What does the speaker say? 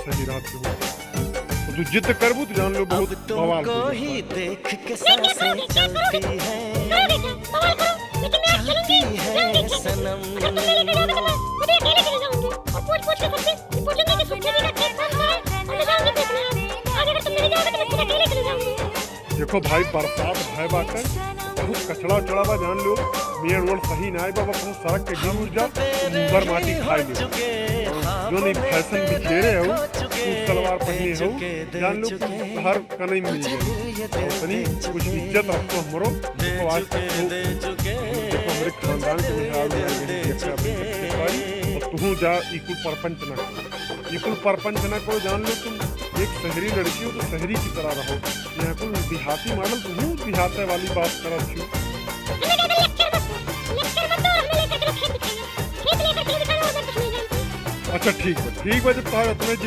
सही रात पे हो। तो तू जिद करबू तो जान लो बहुत बवाल हो ही देख के सांसें चलती है सनम। देखो भाई बरसात है बाकर बहुत कचड़ा उचड़ा बा जान लो मेड़ ओड़ सही ना है बाबा बहुत सड़क के गिर उड़ जा मुंगर माटी खाई ले जो नहीं फैशन भी खेरे हो तू सलवार पहने हो जान लो हर कहीं मिल जाए तनी कुछ इज्जत रखो हमरो देखो आज तक देखो हमारे खानदान के बिहार में तू जा इकुल परपंच ना इकुल परपंच ना को जान लो तुम एक शहरी लड़की हो तो शहरी की तरह रहो यहाँ को देहाती मॉडल तो हूँ देहाते वाली बात करत छू। अच्छा ठीक है जब तुम्हें